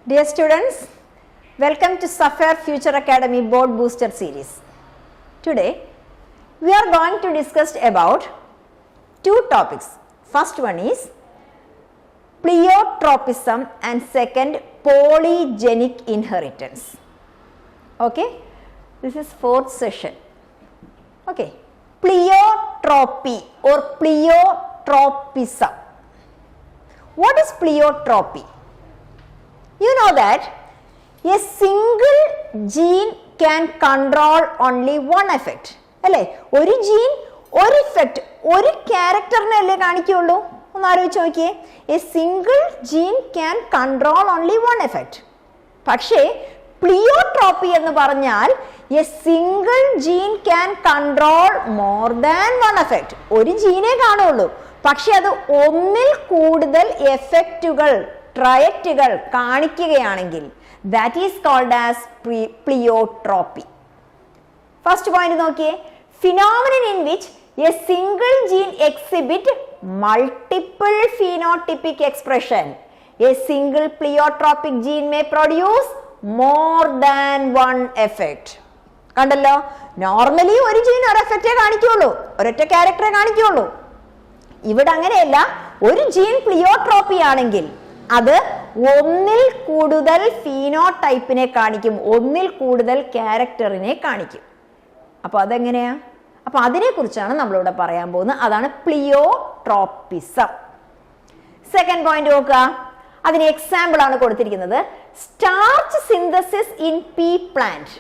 Dear students, welcome to Sapphire Future Academy Board Booster Series. Today, we are going to discuss about two topics. First one is pleiotropism and second polygenic inheritance. Okay, this is fourth session. Okay, pleiotropy or pleiotropism. What is pleiotropy? You know that a single gene can control only one effect. അല്ലേ, ഒരു gene ഒരു effect ഒരു ക്യാരക്ടറിനല്ലേ കാണിക്കുള്ളൂ. ഒന്ന് ആലോചിച്ച് നോക്കിയേ, a single gene can control only one effect. പക്ഷേ pleiotropy എന്ന് പറഞ്ഞാൽ a single gene can control more than one effect. ഒരു ജീനെ കാണുള്ളൂ, പക്ഷെ അത് ഒന്നിൽ കൂടുതൽ എഫക്റ്റുകൾ ട്രയറ്റുകൾ കാണിക്കുകയാണെങ്കിൽ that is called as pleiotropy. First point നോക്കിയേ, phenomenon in which a single gene exhibit multiple phenotypic expression. A single pleiotropic gene may produce more than one effect. കണ്ടല്ലോ, നോർമലി ഒരു ജീൻ ഒരു എഫക്റ്റേ കാണിക്കുള്ളൂ, ഒരൊറ്റ ക്യാരക്ടറെ കാണിക്കുള്ളൂ. ഇവിടെ അങ്ങനെയല്ല, ഒരു ജീൻ പ്ലിയോട്രോപ്പി ആണെങ്കിൽ അത് ഒന്നിൽ കൂടുതൽ ഫീനോടൈപ്പിനെ കാണിക്കും, ഒന്നിൽ കൂടുതൽ ക്യാരക്ടറിനെ കാണിക്കും. അപ്പൊ അതെങ്ങനെയാ? അപ്പൊ അതിനെ കുറിച്ചാണ് നമ്മളിവിടെ പറയാൻ പോകുന്നത്. അതാണ് പ്ലിയോട്രോപ്പിസം. സെക്കൻഡ് പോയിന്റ് നോക്കുക, അതിന് എക്സാമ്പിൾ ആണ് കൊടുത്തിരിക്കുന്നത്. Starch synthesis in pea plant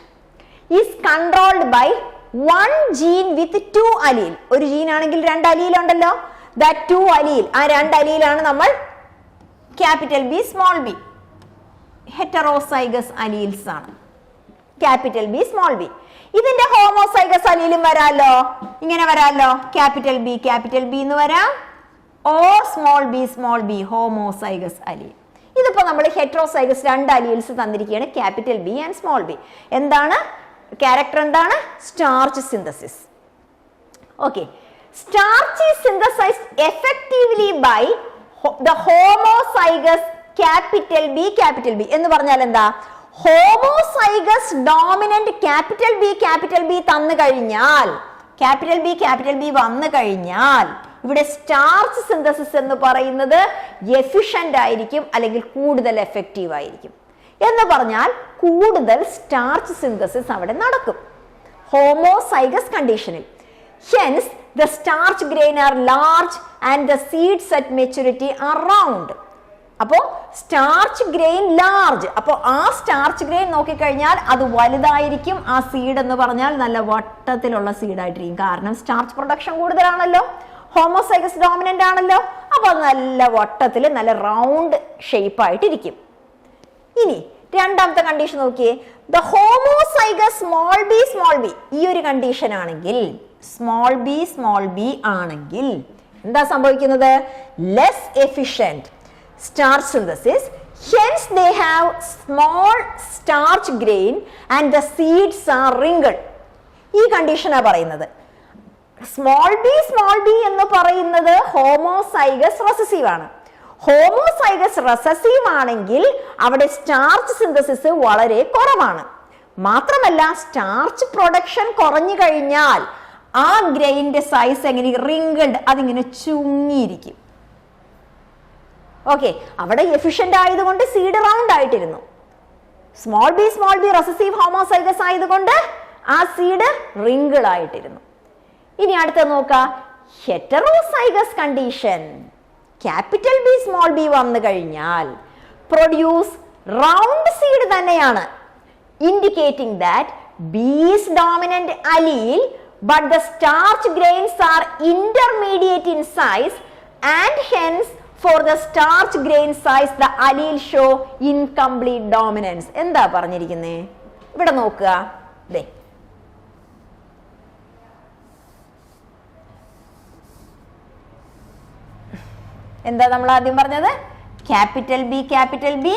is controlled by one gene with two allele. ഒരു ജീൻ ആണെങ്കിൽ രണ്ട് അലീൽ ഉണ്ടല്ലോ, ദാറ്റ് ടു അലീൽ, ആ രണ്ട് അലീലാണ് നമ്മൾ capital B small B, heterozygous alleles ആണ്. Capital B small B. ഇതിന്റെ ഹോമോസൈഗസ് അലീലും വരാല്ലോ, ഇങ്ങനെ വരാല്ലോ, ക്യാപിറ്റൽ ബി എന്ന് വരാം, or small B homozygous allele. ഇതിപ്പോ നമ്മൾ ഹെറ്ററോസൈഗസ് രണ്ട് അലീൽസ് തന്നിരിക്കുകയാണ്, capital B and small B. എന്താണ് ക്യാരക്ടർ? എന്താണ്? Starch synthesis. Okay, starch is synthesized effectively by the homozygous capital B എന്ന് പറഞ്ഞാൽ എന്താ? ഹോമോസൈഗസ് ഡോമിനന്റ് ക്യാപിറ്റൽ ബി തന്നു കഴിഞ്ഞാൽ, ക്യാപിറ്റൽ ബി വന്നു കഴിഞ്ഞാൽ ഇവിടെ സ്റ്റാർച്ച് സിന്തസിസ് എന്ന് പറയുന്നത് എഫിഷ്യന്റ് ആയിരിക്കും, അല്ലെങ്കിൽ കൂടുതൽ എഫക്റ്റീവ് ആയിരിക്കും. എന്ന് പറഞ്ഞാൽ കൂടുതൽ സ്റ്റാർച്ച് സിന്തസിസ് അവിടെ നടക്കും ഹോമോസൈഗസ് കണ്ടീഷനിൽ. Hence, the starch grain are large and the seeds at maturity are round. അപ്പോൾ സ്റ്റാർച്ച് ഗ്രെയിൻ ലാർജ്, അപ്പോൾ ആ സ്റ്റാർച്ച് ഗ്രെയിൻ നോക്കിക്കഴിഞ്ഞാൽ അത് വലുതായിരിക്കും. ആ സീഡ് എന്ന് പറഞ്ഞാൽ നല്ല വട്ടത്തിലുള്ള സീഡായിട്ടിരിക്കും, കാരണം സ്റ്റാർച്ച് പ്രൊഡക്ഷൻ കൂടുതലാണല്ലോ, ഹോമോസൈഗസ് ഡോമിനന്റ് ആണല്ലോ. അപ്പോൾ അത് നല്ല വട്ടത്തിൽ നല്ല റൗണ്ട് ഷേപ്പ് ആയിട്ടിരിക്കും. ഇനി രണ്ടാമത്തെ കണ്ടീഷൻ നോക്കിയേ, ദ ഹോമോസൈഗസ് സ്മോൾ ബി ഈ ഒരു കണ്ടീഷൻ ആണെങ്കിൽ, സ്മോൾ ബി ആണെങ്കിൽ എന്താ സംഭവിക്കുന്നത്? Less efficient starch synthesis, hence they have small starch grain and the seeds are wrinkled. ഈ കണ്ടീഷനാ പറയുന്നത്. സ്മോൾ ബി എന്ന് പറയുന്നത് ഹോമോസൈഗസ് റെസസീവ് ആണ്. ഹോമോസൈഗസ് റെസസീവ് ആണെങ്കിൽ അവിടെ സ്റ്റാർച്ച് സിന്തസിസ് വളരെ കുറവാണ്. മാത്രമല്ല സ്റ്റാർച്ച് പ്രൊഡക്ഷൻ കുറഞ്ഞു കഴിഞ്ഞാൽ ആ ഗ്രെയിനിന്റെ സൈസ് എങ്ങനെ? റിങ്കിൾഡ്, അതിങ്ങനെ ചുങ്ങിയിരിക്കും. ഓക്കെ, അവിടെ എഫിഷ്യന്റ് ആയതുകൊണ്ട് സീഡ് റൗണ്ട് ആയിട്ടിരുന്നു. സ്മോൾ ബി റെസസീവ് ഹോമോസൈഗസ് ആയതുകൊണ്ട് ആ സീഡ് റിങ്കിൾ ആയിട്ടിരുന്നു. ഇനി അടുത്ത നോക്കാം, heterozygous condition. Capital B small B വന്നു കഴിഞ്ഞാൽ പ്രൊഡ്യൂസ് റൗണ്ട് സീഡ് തന്നെയാണ്, indicating that B is dominant allele, but the starch grains are intermediate in size and hence for the starch grain size the allele show incomplete dominance. എന്താ പറഞ്ഞിരിക്കുന്നേ? ഇവിടെ നോക്കുക, ദേ എന്താ നമ്മൾ ആദ്യം പറഞ്ഞത്? Capital B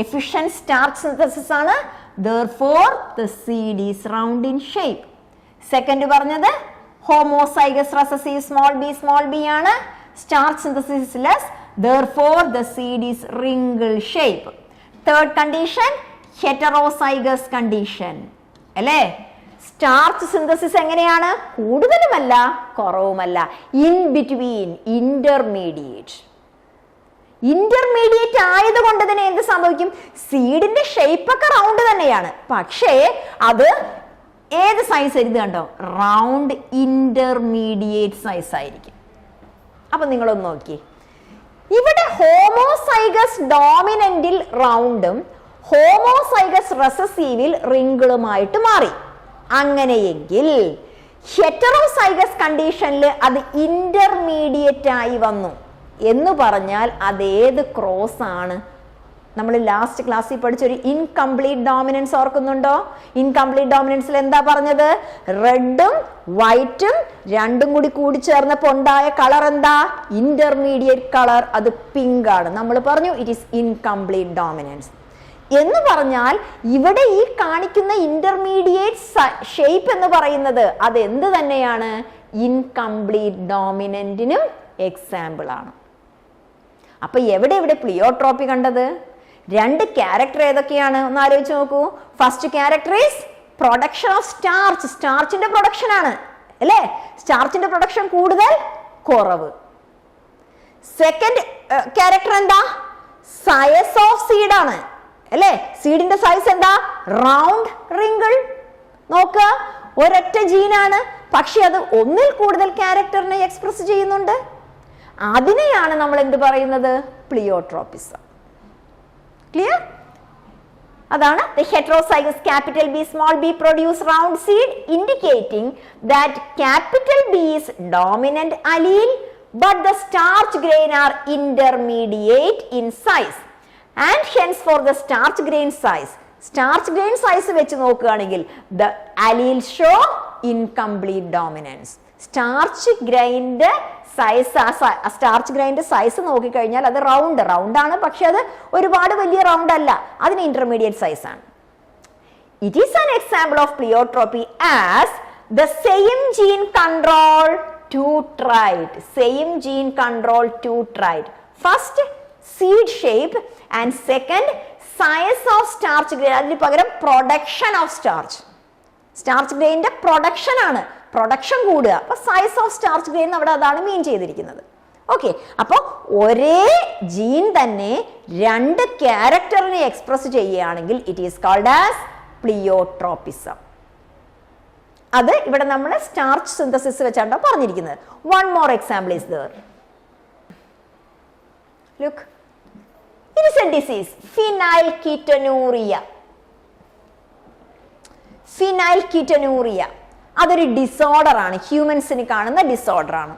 efficient starch synthesis ആണ്, therefore the seed is round in shape. Second പറഞ്ഞത് homozygous recessive small B ആണ്, starch synthesis less, therefore the seed is wrinkle shape. Third condition heterozygous condition അല്ലേ. സ്റ്റാർച്ച് സിന്തസിസ് എങ്ങനെയാണ്? കൂടുതലുമല്ല കുറവുമല്ല, in between, intermediate ആയതുകൊണ്ട് തന്നെ എന്ത് സംഭവിക്കും? സീഡിന്റെ shape ഒക്കെ round തന്നെയാണ്, പക്ഷേ അത് ഏത് സൈസ് ഇത് കണ്ടോ? റൗണ്ട് ഇന്റർമീഡിയറ്റ് സൈസ് ആയിരിക്കും. അപ്പൊ നിങ്ങളൊന്ന് നോക്കി, ഇവിടെ ഹോമോസൈഗസ് ഡോമിനന്റിൽ റൗണ്ടും ഹോമോസൈഗസ് റെസസീവിൽ റിങ്കിളുമായിട്ട് മാറി. അങ്ങനെയെങ്കിൽ ഹെറ്ററോസൈഗസ് കണ്ടീഷനിൽ അത് ഇന്റർമീഡിയറ്റ് ആയി വന്നു എന്ന് പറഞ്ഞാൽ അതേത് ക്രോസ് ആണ്? നമ്മൾ ലാസ്റ്റ് ക്ലാസ്സിൽ പഠിച്ചൊരു ഇൻകംപ്ലീറ്റ് ഡോമിനൻസ് ഓർക്കുന്നുണ്ടോ? ഇൻകംപ്ലീറ്റ് ഡോമിനൻസിൽ എന്താ പറഞ്ഞത്? റെഡും വൈറ്റും രണ്ടും കൂടി കൂടിച്ചേർന്നപ്പോൾ ഉണ്ടായ കളർ എന്താ? Intermediate colour. അത് പിങ്ക് ആണ്. നമ്മൾ പറഞ്ഞു ഇറ്റ് ഈസ് ഇൻകംപ്ലീറ്റ് ഡോമിനൻസ് എന്ന് പറഞ്ഞാൽ ഇവിടെ ഈ കാണിക്കുന്ന ഇന്റർമീഡിയറ്റ് ഷേപ്പ് എന്ന് പറയുന്നത് അത് എന്ത് തന്നെയാണ്? ഇൻകംപ്ലീറ്റ് ഡോമിനന്റിനും എക്സാമ്പിൾ ആണ്. അപ്പൊ എവിടെ പ്ലിയോട്രോപ്പി കണ്ടത്? രണ്ട് ക്യാരക്ടർ ഏതൊക്കെയാണ് ഒന്ന് ആലോചിച്ച് നോക്കൂ. First character is production of starch. സ്റ്റാർച്ചിന്റെ പ്രൊഡക്ഷൻ ആണ് അല്ലേ? സ്റ്റാർച്ചിന്റെ പ്രൊഡക്ഷൻ കൂടുതൽ കുറവ്. സെക്കൻഡ് ക്യാരക്ടർ എന്താ? സൈസ് ഓഫ് സീഡ് ആണ് അല്ലേ? സീഡിന്റെ സൈസ് എന്താ? Round wrinkle. നോക്കുക, ഒരൊറ്റ ജീനാണ്, പക്ഷെ അത് ഒന്നിൽ കൂടുതൽ ക്യാരക്ടറിനെ എക്സ്പ്രസ് ചെയ്യുന്നുണ്ട്. അതിനെയാണ് നമ്മൾ എന്ത് പറയുന്നത്? പ്ലിയോട്രോപ്പിസം. ക്ലിയർ? അതാണ് the heterozygous capital B small b produce round seed indicating that capital B is dominant allele but the starch grain are intermediate in size and hence for the starch grain size വെച്ച് നോക്കുകയാണെങ്കിൽ the allele show incomplete dominance. Starch ഗ്രൈൻ്റെ starch ഗ്രൈൻ്റെ size നോക്കിക്കഴിഞ്ഞാൽ അത് round ആണ്, പക്ഷെ അത് ഒരുപാട് വലിയ റൗണ്ട് അല്ല, അതിന് ഇന്റർമീഡിയറ്റ് സൈസ് ആണ്. It is an example of pleiotropy as the same gene control two trait. First seed shape and second size of starch grain. അതിന് പകരം പ്രൊഡക്ഷൻ ഓഫ് സ്റ്റാർച്ച് ഗ്രൈൻ്റെ പ്രൊഡക്ഷൻ ആണ്, പ്രൊഡക്ഷൻ കൂടുക. അപ്പൊ സൈസ് ഓഫ് സ്റ്റാർച്ച് ഗ്രെയിൻ അവിടെ അതാണ് മീൻ ചെയ്തിരിക്കുന്നത്. Okay, അപ്പോൾ ഒരേ ജീൻ തന്നെ രണ്ട് ക്യാരക്ടറിനെ എക്സ്പ്രസ് ചെയ്യുകയാണെങ്കിൽ it is called as pleiotropism. അത് ഇവിടെ നമ്മൾ സ്റ്റാർച്ച് സിന്തസിസ് വെച്ചാണ് പറഞ്ഞിരിക്കുന്നത്. One more example is there. Look, it is a disease, phenylketonuria. അതൊരു ഡിസോർഡർ ആണ്, ഹ്യൂമൻസിന് കാണുന്ന ഡിസോർഡർ ആണ്.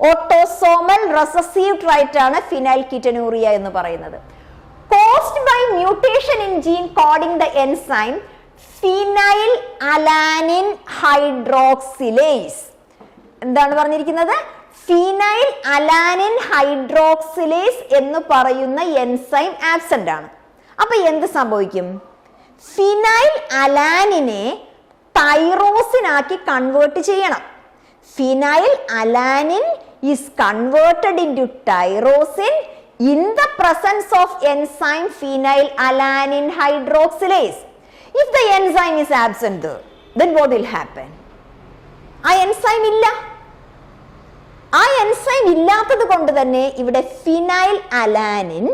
ഓട്ടോസോമൽ റെസസീവ് ട്രൈറ്റ് ആണ് ഫിനൈൽകീറ്റനൂറിയ എന്ന് പറയുന്നത്. Caused by mutation in gene coding the enzyme phenylalanine hydroxylase. എന്താണ് പറഞ്ഞിരിക്കുന്നത്? ഫിനൈൽ അലാനിൻ ഹൈഡ്രോക്സിലേസ് എന്ന് പറയുന്ന എൻസൈം ആബ്സെന്റ് ആണ്. അപ്പൊ എന്ത് സംഭവിക്കും? ഫിനൈൽ അലാനിനെ തൈറോസിനാക്കി കൺവേർട്ട് ചെയ്യണം. Phenyl alanine is converted into tyrosine in the presence of enzyme phenylalanine hydroxylase. If the enzyme is absent, then what will happen? ആ എൻസൈം ഇല്ല. ആ എൻസൈം ഇല്ലാത്തത് കൊണ്ട് തന്നെ ഇവിടെ phenyl alanine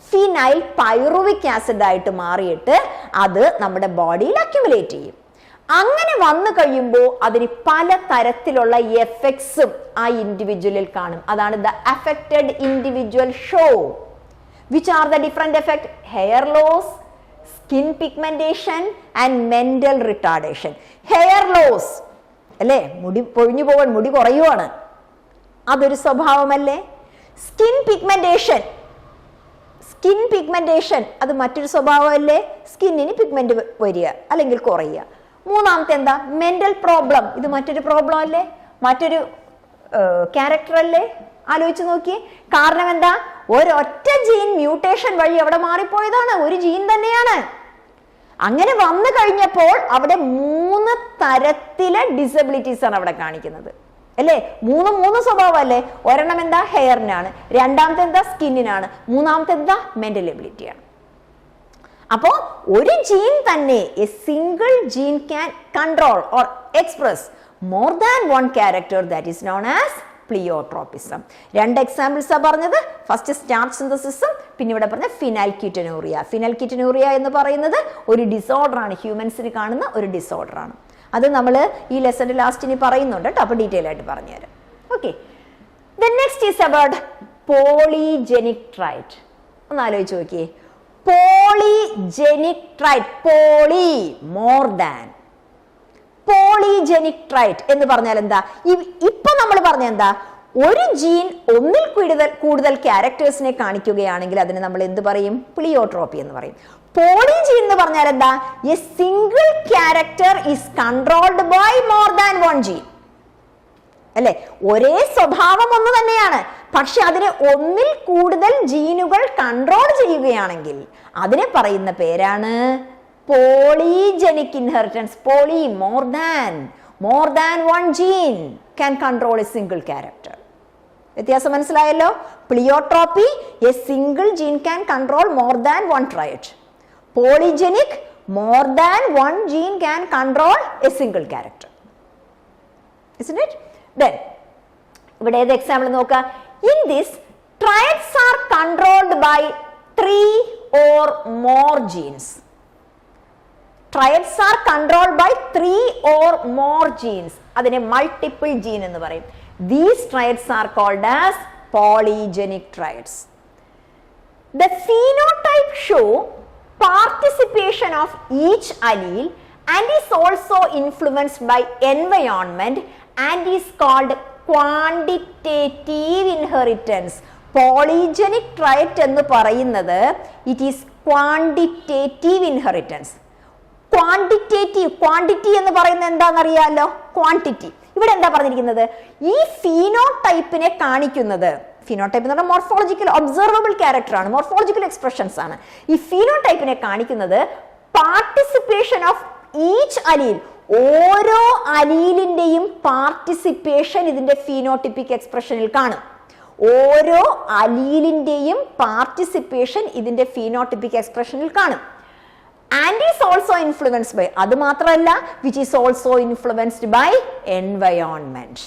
phenyl pyruvic acid ആയിട്ട് മാറിയിട്ട് അത് നമ്മുടെ ബോഡിയിൽ അക്യുമുലേറ്റ് ചെയ്യും. അങ്ങനെ വന്നു കഴിയുമ്പോൾ അതിന് പല തരത്തിലുള്ള എഫക്ട്സും ആ ഇൻഡിവിജ്വലിൽ കാണും. അതാണ് the affected individual show. Which are the different effect? Hair loss, skin pigmentation and mental retardation. Hair loss അല്ലേ, മുടി പൊഴിഞ്ഞു പോകാൻ, മുടി കുറയുവാണ്, അതൊരു സ്വഭാവമല്ലേ? സ്കിൻ പിഗ്മെന്റേഷൻ അത് മറ്റൊരു സ്വഭാവമല്ലേ? സ്കിന്നിന് പിഗ്മെന്റ് വരിക അല്ലെങ്കിൽ കുറയുക. മൂന്നാമത്തെ എന്താ? Mental problem. ഇത് മറ്റൊരു പ്രോബ്ലം അല്ലേ, മറ്റൊരു ക്യാരക്ടർ അല്ലേ? ആലോചിച്ച് നോക്കിയേ. കാരണം എന്താ? ഒരൊറ്റ ജീൻ മ്യൂട്ടേഷൻ വഴി അവിടെ മാറിപ്പോയതാണ്, ഒരു ജീൻ തന്നെയാണ്. അങ്ങനെ വന്നു കഴിഞ്ഞപ്പോൾ അവിടെ 3 തരത്തിലെ ഡിസബിലിറ്റീസ് ആണ് അവിടെ കാണിക്കുന്നത് അല്ലേ? മൂന്ന് സ്വഭാവം അല്ലേ? ഒരെണ്ണം എന്താ? ഹെയറിനാണ്. രണ്ടാമത്തെ എന്താ? സ്കിന്നിനാണ്. മൂന്നാമത്തെ എന്താ? മെന്റൽ എബിലിറ്റിയാണ്. അപ്പോ ഒരു ജീൻ തന്നെ a single gene can control or express more than one character, that is known as pleiotropism. രണ്ട് എക്സാമ്പിൾസാണ് പറഞ്ഞത്. ഫസ്റ്റ് സ്റ്റാർച്ച് സിന്തസിസും, പിന്നെ ഇവിടെ പറഞ്ഞ ഫിനൈൽകീറ്റനൂറിയ. ഫിനൈൽകീറ്റനൂറിയ എന്ന് പറയുന്നത് ഒരു ഡിസോർഡർ ആണ്, ഹ്യൂമൻസിന് കാണുന്ന ഒരു ഡിസോർഡർ ആണ്. അത് നമ്മൾ ഈ ലെസന്റെ ലാസ്റ്റിന് പറയുന്നുണ്ട് കേട്ടോ, അപ്പോൾ ഡീറ്റെയിൽ ആയിട്ട് പറഞ്ഞുതരാം. Okay, then next is about polygenic trait. ഒന്ന് ആലോചിച്ച് നോക്കിയേ, polygenic trait, poly more than. Polygenic trait എന്ന് പറഞ്ഞാൽ എന്താ? ഇപ്പൊ നമ്മൾ പറഞ്ഞ എന്താ? ഒരു ജീൻ ഒന്നിൽ കൂടുതൽ ക്യാരക്ടേഴ്സിനെ കാണിക്കുകയാണെങ്കിൽ അതിന് നമ്മൾ എന്ത് പറയും? പ്ലിയോട്രോപ്പി എന്ന് പറയും. പോളിജീൻ എന്ന് പറഞ്ഞാൽ എന്താ? A single character is controlled by more than one gene. അല്ലെ, ഒരേ സ്വഭാവം ഒന്ന് തന്നെയാണ്, പക്ഷെ അതിനെ ഒന്നിൽ കൂടുതൽ ജീനുകൾ കൺട്രോൾ ചെയ്യുകയാണെങ്കിൽ അതിനെ പറയുന്ന പേരാണ് polygenic inheritance. Poly, more than one gene can control a single character. വ്യത്യാസം മനസ്സിലായല്ലോ? Pleiotropy, a single gene can control more than one trait. Polygenic, more than one gene can control a single character. Isn't it? Then ഇവിടെ ഏത് example നോക്കുക? In this, traits are controlled by 3 or more genes. Traits are controlled by 3 or more genes. അതിനെ multiple gene എന്ന് പറയും. These traits are called as polygenic traits. The phenotype show participation of each allele and is also influenced by environment and is called quantitative inheritance. Polygenic trait എന്ന് പറയുന്നത് it is quantitative inheritance. Quantity എന്ന് പറയുന്നത് എന്താണെന്നറിയാലോ? Quantity. ഇവിടെ എന്താ പറഞ്ഞിരിക്കുന്നത്? ഈ ഫീനോടൈപ്പിനെ കാണിക്കുന്നത്, phenotype എന്ന് പറഞ്ഞാൽ മോർഫോളജിക്കൽ ഒബ്സർവബിൾ ക്യാരക്ടർ ആണ്, മോർഫോളജിക്കൽ എക്സ്പ്രഷൻസ് ആണ്. ഈ ഫീനോടൈപ്പിനെ കാണിക്കുന്നത് പാർട്ടിസിപ്പേഷൻ ഓഫ് ഈച്ച് അലീൽ, ഓരോ അലീലിന്റെയും പാർട്ടിസിപ്പേഷൻ ഇതിന്റെ ഫീനോട്ടിപ്പിക് എക്സ്പ്രഷനിൽ കാണും. ഓരോ അലീലിന്റെയും പാർട്ടിസിപ്പേഷൻ ഇതിന്റെ ഫീനോട്ടിപ്പിക് എക്സ്പ്രഷനിൽ കാണും. And is also influenced by, അത് മാത്രമല്ല, which is also influenced by environment.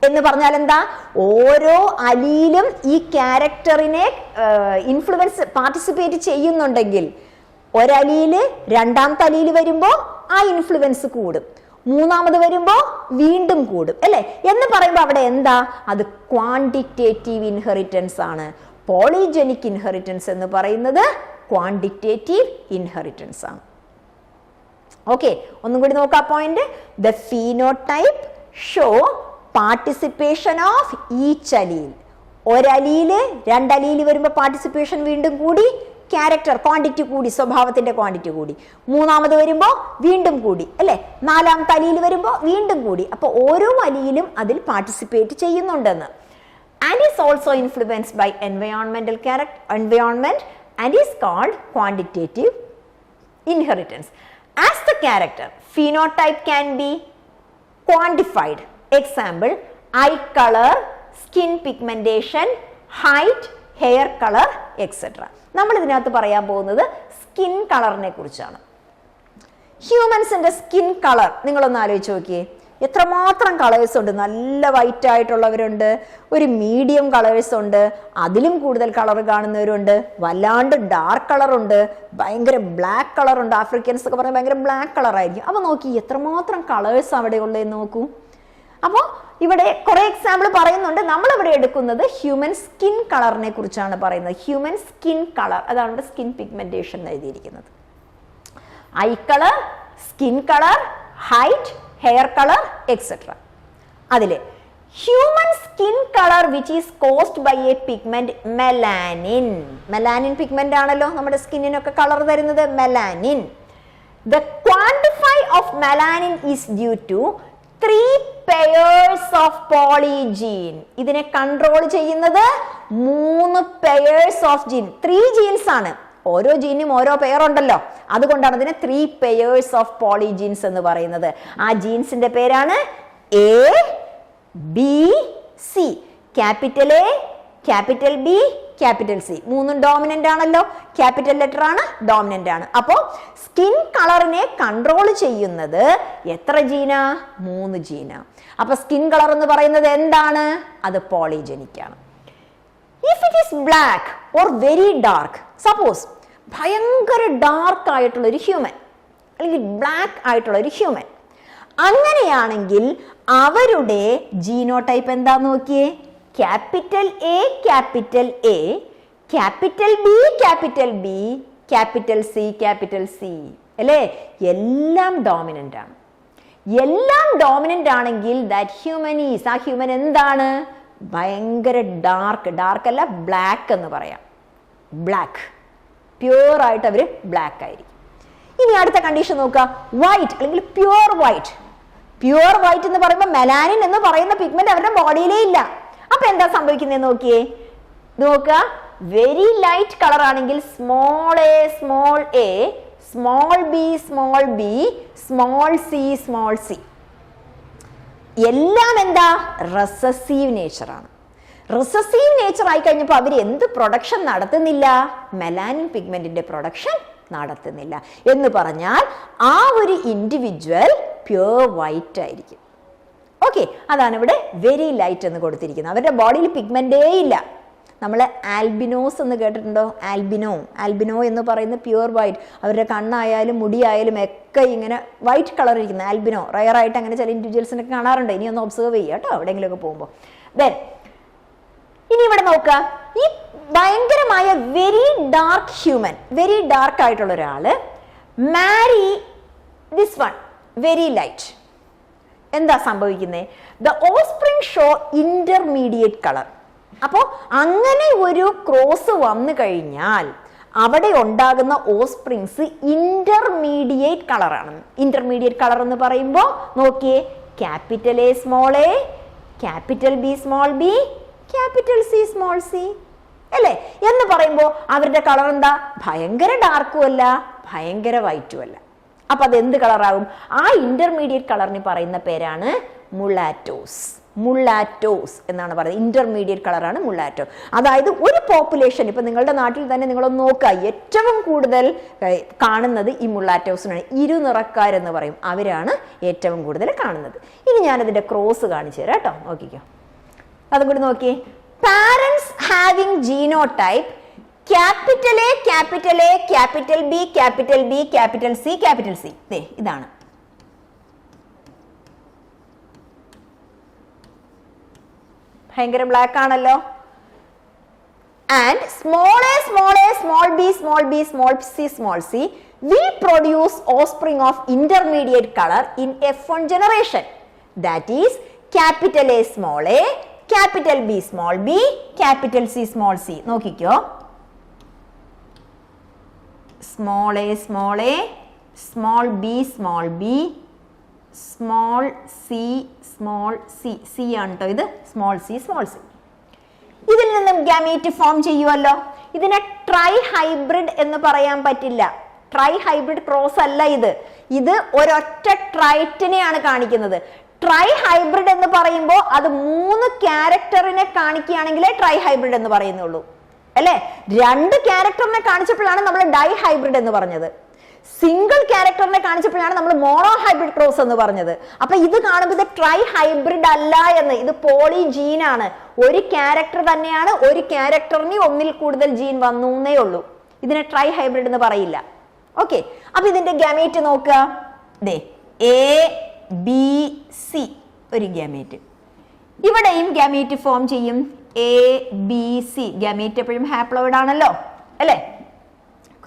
എന്ന് പറഞ്ഞാൽ എന്താ? ഓരോ അലീലും ഈ ക്യാരക്ടറിനെ പാർട്ടിസിപ്പേറ്റ് ചെയ്യുന്നുണ്ടെങ്കിൽ ഒരലീല് രണ്ടാമത്തെ അലീല് വരുമ്പോൾ ആ ഇൻഫ്ലുവൻസ് കൂടും, മൂന്നാമത് വരുമ്പോൾ വീണ്ടും കൂടും, അല്ലെ? എന്ന് പറയുമ്പോൾ അവിടെ എന്താ? അത് ക്വാണ്ടിറ്റേറ്റീവ് ഇൻഹെറിറ്റൻസ് ആണ്. പോളിജെനിക് ഇൻഹെറിറ്റൻസ് എന്ന് പറയുന്നത് ക്വാണ്ടിറ്റേറ്റീവ് ഇൻഹെറിറ്റൻസ് ആണ്. ഓക്കെ, ഒന്നും കൂടി നോക്കാം point. The phenotype show participation of each allele. ഒരലീല് രണ്ടലീല് വരുമ്പോൾ പാർട്ടിസിപ്പേഷൻ വീണ്ടും കൂടി, ക്യാരക്ടർ ക്വാണ്ടിറ്റി കൂടി, സ്വഭാവത്തിന്റെ ക്വാണ്ടിറ്റി കൂടി. മൂന്നാമത് വരുമ്പോൾ വീണ്ടും കൂടി, അല്ലെ? നാലാമത്തെ അലീല് വരുമ്പോൾ വീണ്ടും കൂടി. അപ്പൊ ഓരോ അലീലും അതിൽ പാർട്ടിസിപ്പേറ്റ് ചെയ്യുന്നുണ്ടെന്ന്. And is also influenced by environment and is called quantitative inheritance. As the character, phenotype can be quantified. Example, eye color, skin pigmentation, height, hair color, etc. നമ്മൾ ഇതിനകത്ത് പറയാൻ പോകുന്നത് സ്കിൻ കളറിനെ കുറിച്ചാണ്. ഹ്യൂമൻസിന്റെ സ്കിൻ കളർ നിങ്ങളൊന്ന് ആലോചിച്ച് നോക്കിയേ. എത്രമാത്രം കളേഴ്സ് ഉണ്ട്. നല്ല വൈറ്റ് ആയിട്ടുള്ളവരുണ്ട്, ഒരു മീഡിയം കളേഴ്സ് ഉണ്ട്, അതിലും കൂടുതൽ കളർ കാണുന്നവരുണ്ട്, വല്ലാണ്ട് ഡാർക്ക് കളറുണ്ട്, ഭയങ്കര ബ്ലാക്ക് കളറുണ്ട്. ആഫ്രിക്കൻസ് ഒക്കെ പറഞ്ഞാൽ ഭയങ്കര ബ്ലാക്ക് കളറായിരിക്കും. അപ്പോൾ നോക്കി എത്രമാത്രം കളേഴ്സ് അവിടെ ഉള്ളതെന്ന് നോക്കൂ. അപ്പോൾ ഇവിടെ കുറെ എക്സാമ്പിൾ പറയുന്നുണ്ട്. നമ്മളിവിടെ എടുക്കുന്നത് ഹ്യൂമൻ സ്കിൻ കളറിനെ കുറിച്ചാണ് പറയുന്നത്. ഹ്യൂമൻ സ്കിൻ കളർ, അതാണ് ഇവിടെ സ്കിൻ പിഗ്മെന്റേഷൻ എഴുതിയിരിക്കുന്നത്. Eye colour, skin colour, height, hair colour, etcetera. അതില് human skin colour which is caused by a pigment melanin. Melanin pigment ആണല്ലോ നമ്മുടെ സ്കിന്നിനൊക്കെ കളർ തരുന്നത്, melanin. The quantify of melanin is due to 3 pairs of polygene. ഇതിനെ control ചെയ്യുന്നത് 3 pairs of gene. 3 jeans ആണ്. ഓരോ ജീനും ഓരോ പെയർ ഉണ്ടല്ലോ, അതുകൊണ്ടാണ് ഇതിനെ 3 pairs ഓഫ് പോളിജീൻസ് എന്ന് പറയുന്നത്. ആ ജീൻസിന്റെ പേരാണ് A, B, C. Capital A, capital B, capital C. മൂന്നും ഡോമിനന്റ് ആണല്ലോ, ക്യാപിറ്റൽ ലെറ്റർ ആണ്, ഡോമിനന്റ് ആണ്. അപ്പോ സ്കിൻ കളറിനെ കൺട്രോൾ ചെയ്യുന്നത് എത്ര ജീന? 3 ജീന. അപ്പൊ സ്കിൻ കളർ എന്ന് പറയുന്നത് എന്താണ്? അത് പോളിജനിക് ആണ്. If it is black or very dark, suppose ഭയങ്കര ഡാർക്ക് ആയിട്ടുള്ള ഒരു ഹ്യൂമൻ അല്ലെങ്കിൽ ബ്ലാക്ക് ആയിട്ടുള്ള ഒരു ഹ്യൂമൻ, അങ്ങനെയാണെങ്കിൽ അവരുടെ ജീനോടൈപ്പ് എന്താ നോക്കിയേ? Capital A capital A, capital B capital B, capital C അല്ലേ? എല്ലാം ഡോമിനന്റ് ആണ്. എല്ലാം ഡോമിനന്റ് ആണെങ്കിൽ ദാറ്റ് ഹ്യൂമൻ ഈസ്, ആ ഹ്യൂമൻ എന്താണ്? ഭയങ്കര ഡാർക്ക് അല്ല, ബ്ലാക്ക് എന്ന് പറയാം. ബ്ലാക്ക്, പ്യൂർ ആയിട്ട് അവര് ബ്ലാക്ക് ആയിരിക്കും. ഇനി അടുത്ത കണ്ടീഷൻ നോക്കുക, വൈറ്റ് അല്ലെങ്കിൽ പ്യൂർ വൈറ്റ്. പ്യൂർ വൈറ്റ് എന്ന് പറയുമ്പോൾ മെലാനിൻ എന്ന് പറയുന്ന പിഗ്മെന്റ് അവരുടെ ബോഡിയിലേ ഇല്ല. അപ്പൊ എന്താ സംഭവിക്കുന്നത് നോക്കിയേ, നോക്കുക. വെരി ലൈറ്റ് കളർ ആണെങ്കിൽ small A, small B, small C, എല്ലാം എന്താ? റെസസീവ് നേച്ചർ ആണ്. റെസസീവ് നേച്ചർ ആയി കഴിഞ്ഞപ്പോൾ അവർ എന്ത് പ്രൊഡക്ഷൻ നടത്തുന്നില്ല? മെലാനിൻ പിഗ്മെന്റിന്റെ പ്രൊഡക്ഷൻ നടത്തുന്നില്ല. എന്ന് പറഞ്ഞാൽ ആ ഒരു ഇൻഡിവിജ്വൽ പ്യൂർ വൈറ്റ് ആയിരിക്കും. ഓക്കെ, അതാണ് ഇവിടെ വെരി ലൈറ്റ് എന്ന് കൊടുത്തിരിക്കുന്നത്. അവരുടെ ബോഡിയിൽ പിഗ്മെന്റേ ഇല്ല. നമ്മൾ ആൽബിനോസ് എന്ന് കേട്ടിട്ടുണ്ടോ? ആൽബിനോ എന്ന് പറയുന്ന പ്യൂർ വൈറ്റ്. അവരുടെ കണ്ണായാലും മുടിയായാലും ഒക്കെ ഇങ്ങനെ വൈറ്റ് കളർ ഇരിക്കുന്ന ആൽബിനോ. റയർ ആയിട്ട് അങ്ങനെ ചില ഇൻഡിവിജ്വൽസിനൊക്കെ കാണാറുണ്ട്. ഇനി ഒന്ന് ഒബ്സർവ് ചെയ്യുക കേട്ടോ എവിടെയെങ്കിലുമൊക്കെ പോകുമ്പോൾ. ഇനി ഇവിടെ നോക്കുക, ഈ ഭയങ്കരമായ very dark human, very dark ആയിട്ടുള്ള ഒരാള് മാരി ദിസ് വൺ വെരി ലൈറ്റ്. എന്താ സംഭവിക്കുന്നത്? The offspring show intermediate colour. അപ്പോ അങ്ങനെ ഒരു ക്രോസ് വന്നു കഴിഞ്ഞാൽ അവിടെ ഉണ്ടാകുന്ന ഓസ്പ്രിങ്സ് ഇന്റർമീഡിയറ്റ് കളറാണ്. ഇന്റർമീഡിയറ്റ് കളർ എന്ന് പറയുമ്പോൾ നോക്കിയേ, capital A small A, capital B small B, capital C small C അല്ലേ? എന്ന് പറയുമ്പോൾ അവരുടെ കളർ എന്താ? ഭയങ്കര ഡാർക്കും അല്ല, ഭയങ്കര വൈറ്റും അല്ല. അപ്പൊ അത് എന്ത് കളറാകും? ആ ഇന്റർമീഡിയറ്റ് കളറിന് പറയുന്ന പേരാണ് മുള്ളാറ്റോസ്. മുള്ളാറ്റോസ് എന്നാണ് പറയുന്നത്. ഇന്റർമീഡിയറ്റ് കളറാണ് മുള്ളാറ്റോ. അതായത് ഒരു പോപ്പുലേഷൻ, ഇപ്പൊ നിങ്ങളുടെ നാട്ടിൽ തന്നെ നിങ്ങളൊന്ന് നോക്കുക, ഏറ്റവും കൂടുതൽ കാണുന്നത് ഈ മുള്ളാറ്റോസിനാണ്. ഇരുനിറക്കാരെന്ന് പറയും, അവരാണ് ഏറ്റവും കൂടുതൽ കാണുന്നത്. ഇനി ഞാനതിന്റെ ക്രോസ് കാണിച്ചു തരാം കേട്ടോ, നോക്കിക്കോ. അതും കൂടി നോക്കിയേ. Parents having genotype capital A capital A, capital B capital B, capital C capital C. ഇതാണ്. ഭയങ്കര ബ്ലാക്ക് ആണല്ലോ. And small A small A, small B small B, small C will produce offspring of intermediate color in F1 generation. That is capital A small a, capital B small b, capital C small c. നോക്കിക്കോ, small A small A, small B small B, small C small C. C ആണ് കേട്ടോ ഇത്, small C small C. ഇതിൽ നിന്നും gamete form ചെയ്യുമല്ലോ. ഇതിനെ try hybrid എന്ന് പറയാൻ പറ്റില്ല. ട്രൈ ഹൈബ്രിഡ് ക്രോസ് അല്ല ഇത്. ഇത് ഒരൊറ്റ ട്രൈറ്റിനെയാണ് കാണിക്കുന്നത്. ട്രൈ ഹൈബ്രിഡ് എന്ന് പറയുമ്പോൾ അത് 3 ക്യാരക്ടറിനെ കാണിക്കുകയാണെങ്കിലേ ട്രൈ ഹൈബ്രിഡ് എന്ന് പറയുന്നുള്ളൂ അല്ലേ? 2 ക്യാരക്ടറിനെ കാണിച്ചപ്പോഴാണ് നമ്മൾ ഡൈ ഹൈബ്രിഡ് എന്ന് പറഞ്ഞത്. സിംഗിൾ ക്യാരക്ടറിനെ കാണിച്ചപ്പോഴാണ് നമ്മൾ മോണോ ഹൈബ്രിഡ് ക്രോസ് എന്ന് പറഞ്ഞത്. അപ്പൊ ഇത് കാണുമ്പോൾ ഇത് ട്രൈ ഹൈബ്രിഡ് അല്ല എന്ന്. ഇത് പോളിജീൻ ആണ്. ഒരു ക്യാരക്ടർ തന്നെയാണ്, ഒരു ക്യാരക്ടറിന് ഒന്നിൽ കൂടുതൽ ജീൻ വന്നേ ഉള്ളൂ. ഇതിനെ ട്രൈ ഹൈബ്രിഡ് എന്ന് പറയില്ല. ഓക്കെ, അപ്പൊ ഇതിന്റെ ഗാമേറ്റ് നോക്കുക. എ ബി സി ഒരു ഗാമേറ്റ്. ഇവിടെയും ഗാമേറ്റ് ഫോം ചെയ്യും. എ ബി സി ഗാമേറ്റ് എപ്പോഴും ഹാപ്ലോയിഡ് ആണല്ലോ അല്ലേ?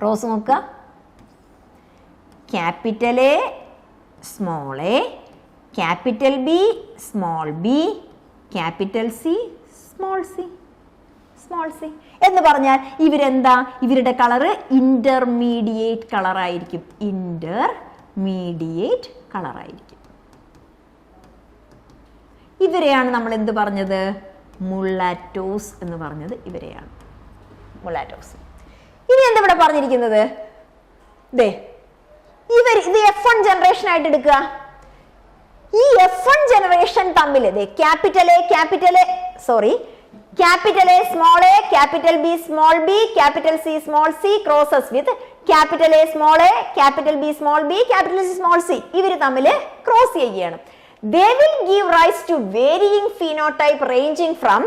ക്രോസ് നോക്കുക. Capital A small A, capital B small B, capital C small C small C എന്ന് പറഞ്ഞാൽ ഇവരെന്താ? ഇവരുടെ കളറ് ഇന്റർമീഡിയറ്റ് കളറായിരിക്കും. ഇന്റർമീഡിയറ്റ് കളറായിരിക്കും. ഇവരെയാണ് നമ്മൾ എന്ത് പറഞ്ഞത്? മുള്ളാറ്റോസ് എന്ന് പറഞ്ഞത് ഇവരെയാണ്, മുള്ളാറ്റോസ്. ഇനി എന്താ ഇവിടെ പറഞ്ഞിരിക്കുന്നത്? ഇത് F1 ജനറേഷൻ ആയിട്ട് എടുക്കുക. ഈ F1 ജനറേഷൻ തമ്മിൽ capital A Capital A, small a, capital B, small b, capital C, small c crosses with capital A, small a, capital B, small b, capital C, small c. ഇവർ തമ്മിൽ cross ചെയ്യുകയാണ്. They will give rise to varying phenotype ranging from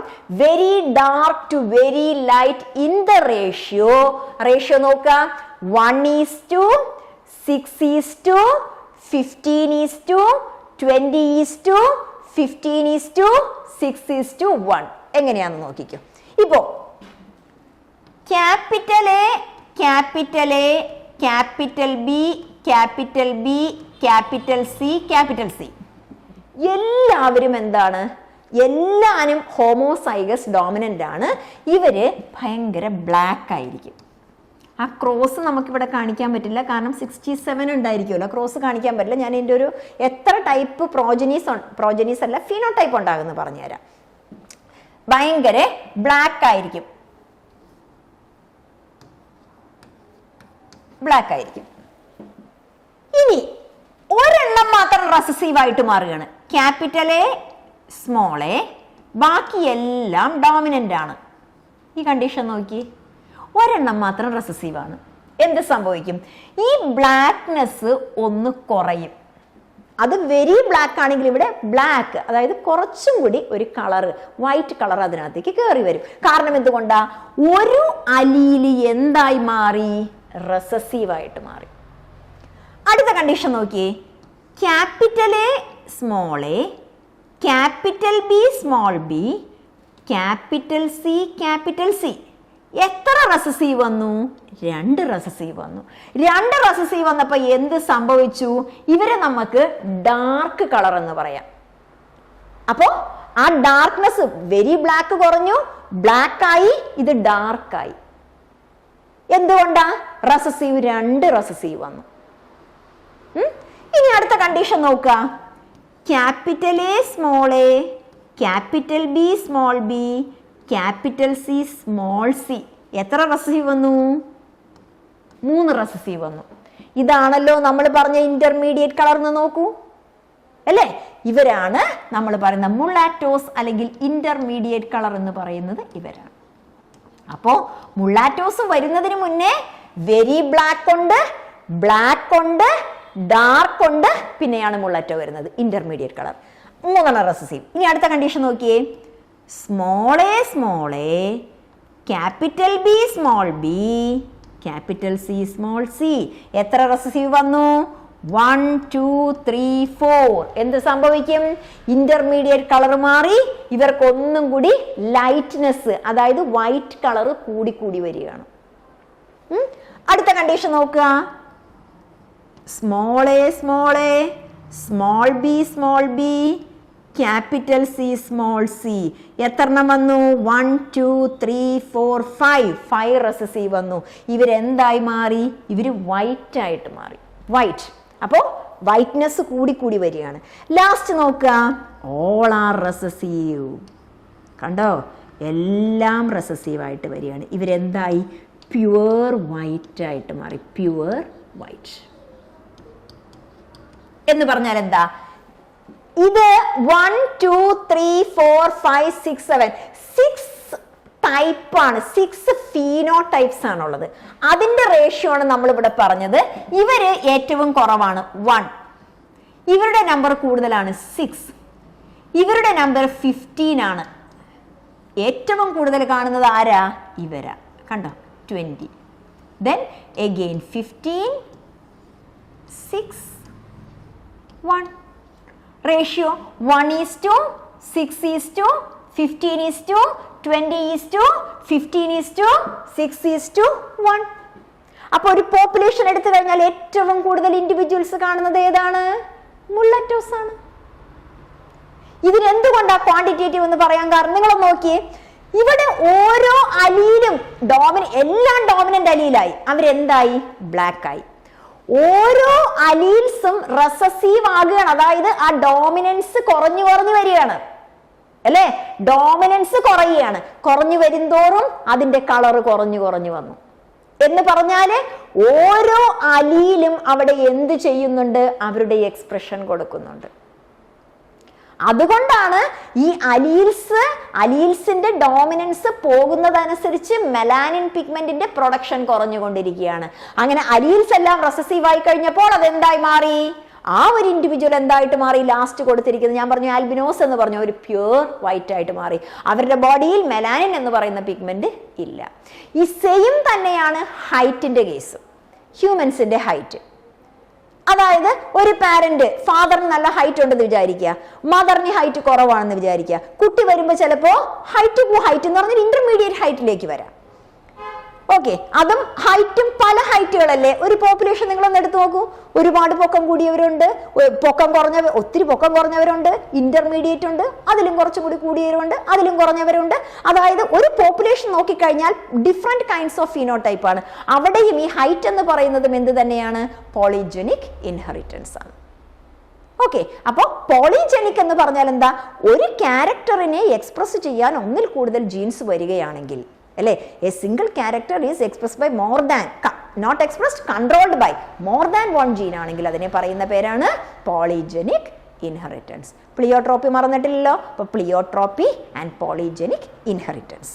very dark to very light in the ratio. Ratio നോക്കുക 1:6:15:20:15:6:1. എങ്ങനെയാണെന്ന് നോക്കിക്കോ. ഇപ്പോ capital A, capital A, capital B, capital B, capital C, capital C എല്ലാവരും എന്താണ്? എല്ലാവരും homozygous dominant ആണ്. ഇവര് ഭയങ്കര ബ്ലാക്ക് ആയിരിക്കും. ആ ക്രോസ് നമുക്കിവിടെ കാണിക്കാൻ പറ്റില്ല, കാരണം 67 ഉണ്ടായിരിക്കുമല്ലോ, ക്രോസ് കാണിക്കാൻ പറ്റില്ല. ഞാൻ എൻ്റെ ഒരു എത്ര ടൈപ്പ് പ്രോജനീസ് അല്ല ഫീനോടൈപ്പ് ഉണ്ടാകുമെന്ന് പറഞ്ഞുതരാം. ഭയങ്കര ബ്ലാക്ക് ആയിരിക്കും, ബ്ലാക്ക് ആയിരിക്കും. ഇനി ഒരെണ്ണം മാത്രം റെസസീവ് ആയിട്ട് മാറുകയാണ്. ക്യാപിറ്റൽ എ, സ്മോൾ എ, ബാക്കിയെല്ലാം ഡോമിനന്റ് ആണ്. ഈ കണ്ടീഷൻ നോക്കി, ഒരെണ്ണം മാത്രം റെസസീവ് ആണ്. എന്ത് സംഭവിക്കും? ഈ ബ്ലാക്ക്നെസ് ഒന്ന് കുറയും. അത് വെരി ബ്ലാക്ക് ആണെങ്കിൽ ഇവിടെ ബ്ലാക്ക്, അതായത് കുറച്ചും കൂടി ഒരു കളർ, വൈറ്റ് കളർ അതിനകത്തേക്ക് കയറി വരും. കാരണം എന്തുകൊണ്ടാ? ഒരു അലീല് എന്തായി മാറി? റെസസീവ് ആയിട്ട് മാറി. അടുത്ത കണ്ടീഷൻ നോക്കിയേ. Capital A, small A, capital B, small B, capital C, capital C. എത്ര റെസസീവ് വന്നു? 2 റെസസീവ് വന്നു. 2 റെസസീവ് വന്നപ്പോൾ എന്ത് സംഭവിച്ചു? ഇവരെ നമുക്ക് ഡാർക്ക് കളർ എന്ന് പറയാം. അപ്പോ ആ ഡാർക്ക്നെസ് വെരി ബ്ലാക്ക് കുറഞ്ഞു, ബ്ലാക്ക് ആയി, ഇത് ഡാർക്ക് ആയി. എന്തുകൊണ്ടാ? റെസസീവ് 2 റെസസീവ് വന്നു. ഇനി അടുത്ത കണ്ടീഷൻ നോക്കുക. Capital A, small A, capital B, small B, capital C, small C. എത്ര റെസസീവ് വന്നു? 3 റെസസീവ് വന്നു. ഇതാണല്ലോ നമ്മൾ പറഞ്ഞ ഇന്റർമീഡിയറ്റ് കളർ എന്ന് നോക്കൂ, അല്ലേ? ഇവരാണ് നമ്മൾ പറയുന്ന മുള്ളാറ്റോസ് അല്ലെങ്കിൽ ഇന്റർമീഡിയറ്റ് കളർ എന്ന് പറയുന്നത് ഇവരാണ്. അപ്പോ മുള്ളാറ്റോസ് വരുന്നതിന് മുന്നേ വെരി ബ്ലാക്ക് ഉണ്ട്, ബ്ലാക്ക് ഉണ്ട്, ഡാർക്ക് ഉണ്ട്, പിന്നെയാണ് മുള്ളാറ്റോ വരുന്നത്, ഇന്റർമീഡിയറ്റ് കളർ. 3 റെസസീവ്. ഇനി അടുത്ത കണ്ടീഷൻ നോക്കിയേ. Small A, small A, capital B, small B, capital C, small C. എത്ര റെസസീവ് വന്നു? 1, 2, 3, 4. എന്ത് സംഭവിക്കും? ഇന്റർമീഡിയറ്റ് കളർ മാറി, ഇവർക്ക് ഒന്നും കൂടി ലൈറ്റ്നെസ്, അതായത് വൈറ്റ് കളർ കൂടി കൂടി വരികയാണ്. അടുത്ത കണ്ടീഷൻ നോക്കുക. Small A, small A, small B, small B, capital C, small C. എത്രണ്ണം വന്നു? 1, 2, 3, 4, 5 റെസസീവ് വന്നു. ഇവരെന്തായി മാറി? ഇവര് വൈറ്റ് ആയിട്ട് മാറി, വൈറ്റ്. അപ്പോൾ വൈറ്റ്നെസ് കൂടി കൂടി വരികയാണ്. ലാസ്റ്റ് നോക്കുക. All are recessive. കണ്ടോ? എല്ലാം റെസസീവ് ആയിട്ട് വരികയാണ്. ഇവരെന്തായി? പ്യുവർ വൈറ്റ് ആയിട്ട് മാറി, പ്യുവർ വൈറ്റ്. എന്ന് പറഞ്ഞാൽ എന്താ? ഇത് 1, 2, 3, 4, 5, 6, 7 6 ടൈപ്പാണ്, 6 ഫീനോടൈപ്സ് ആണുള്ളത്. അതിന്റെ റേഷ്യോ ആണ് നമ്മൾ ഇവിടെ പറഞ്ഞത്. ഇവര് ഏറ്റവും കുറവാണ് 1, ഇവരുടെ നമ്പർ കൂടുതലാണ് 6, ഇവരുടെ നമ്പർ 15 ആണ്. ഏറ്റവും കൂടുതൽ കാണുന്നത് ആരാ? ഇവരാ. കണ്ടോ? 20. Then again 15, 6, 1. Ratio 1:6:15:20:15:6:1. അപ്പോൾ ഒരു പോപ്പുലേഷൻ എടുത്തു കഴിഞ്ഞാൽ ഏറ്റവും കൂടുതൽ ഇൻഡിവിജ്വൽസ് കാണുന്നത് ഏതാണ്? മുള്ളറ്റോസ് ആണ്. ഇതിനെന്തുകൊണ്ടാ ക്വാണ്ടിറ്റേറ്റീവ് എന്ന് പറയാൻ കാരണം നിങ്ങൾ നോക്കിയേ. ഇവിടെ ഓരോ അലീലും എല്ലാം ഡോമിനന്റ് അലീലായി, അവരെന്തായി? ബ്ലാക്ക് ആയി. ഓരോ അലീൽസും റെസസീവ് ആകുകയാണ്, അതായത് ആ ഡോമിനൻസ് കുറഞ്ഞു കുറഞ്ഞു വരികയാണ്, അല്ലേ? ഡോമിനൻസ് കുറയുകയാണ്. കുറഞ്ഞു വരുന്തോറും അതിന്റെ കളർ കുറഞ്ഞു കുറഞ്ഞു വന്നു എന്ന് പറഞ്ഞാല് ഓരോ അലീലും അവിടെ എന്ത് ചെയ്യുന്നുണ്ട്? അവരുടെ എക്സ്പ്രഷൻ കൊടുക്കുന്നുണ്ട്. അതുകൊണ്ടാണ് ഈ അലീൽസിന്റെ ഡോമിനൻസ് പോകുന്നതനുസരിച്ച് മെലാനിൻ പിഗ്മെന്റിന്റെ പ്രൊഡക്ഷൻ കുറഞ്ഞുകൊണ്ടിരിക്കുകയാണ്. അങ്ങനെ അലീൽസ് എല്ലാം റെസസീവ് ആയി കഴിഞ്ഞപ്പോൾ അതെന്തായി മാറി? ആ ഒരു ഇൻഡിവിജ്വൽ എന്തായിട്ട് മാറി? ലാസ്റ്റ് കൊടുത്തിരിക്കുന്നത് ഞാൻ പറഞ്ഞു ആൽബിനോസ് എന്ന് പറഞ്ഞു, ഒരു പ്യൂർ വൈറ്റ് ആയിട്ട് മാറി. അവരുടെ ബോഡിയിൽ മെലാനിൻ എന്ന് പറയുന്ന പിഗ്മെന്റ് ഇല്ല. ഈ സെയിം തന്നെയാണ് ഹൈറ്റിന്റെ കേസ്. ഹ്യൂമൻസിന്റെ ഹൈറ്റ്, അതായത് ഒരു പാരന്റ്, ഫാദറിന് നല്ല ഹൈറ്റ് ഉണ്ടെന്ന് വിചാരിക്കുക, മദറിന് ഹൈറ്റ് കുറവാണെന്ന് വിചാരിക്കുക. കുട്ടി വരുമ്പോൾ ചിലപ്പോ ഹൈറ്റ് എന്ന് പറഞ്ഞാൽ ഇന്റർമീഡിയറ്റ് ഹൈറ്റിലേക്ക് വരാം. ഓക്കെ, അതും ഹൈറ്റും പല ഹൈറ്റുകളല്ലേ. ഒരു പോപ്പുലേഷൻ നിങ്ങളൊന്ന് എടുത്തു നോക്കൂ. ഒരുപാട് പൊക്കം കൂടിയവരുണ്ട്, ഒത്തിരി പൊക്കം കുറഞ്ഞവരുണ്ട്, ഇന്റർമീഡിയറ്റ് ഉണ്ട്, അതിലും കുറച്ചും കൂടി കൂടിയവരുണ്ട്, അതിലും കുറഞ്ഞവരുണ്ട്. അതായത് ഒരു പോപ്പുലേഷൻ നോക്കിക്കഴിഞ്ഞാൽ ഡിഫറെന്റ് കൈൻഡ്സ് ഓഫ് ഫിനോടൈപ്പ് ആണ്. അവിടെയും ഈ ഹൈറ്റ് എന്ന് പറയുന്നതും എന്ത് തന്നെയാണ്? പോളിജനിക് ഇൻഹെറിറ്റൻസ് ആണ്. ഓക്കെ, അപ്പോൾ പോളിജനിക് എന്ന് പറഞ്ഞാൽ എന്താ? ഒരു ക്യാരക്ടറിനെ എക്സ്പ്രസ് ചെയ്യാൻ ഒന്നിൽ കൂടുതൽ ജീൻസ് വരികയാണെങ്കിൽ അല്ലേ, a single character is expressed by more than, not expressed, controlled by more than one gene ആണെങ്കിൽ അതിനെ പറയുന്ന പേരാണ് പോളിജനിക് ഇൻഹെറിറ്റൻസ്. പ്ലിയോട്രോപ്പി മറന്നിട്ടില്ലല്ലോ. അപ്പോൾ pleiotropy and polygenic inheritance.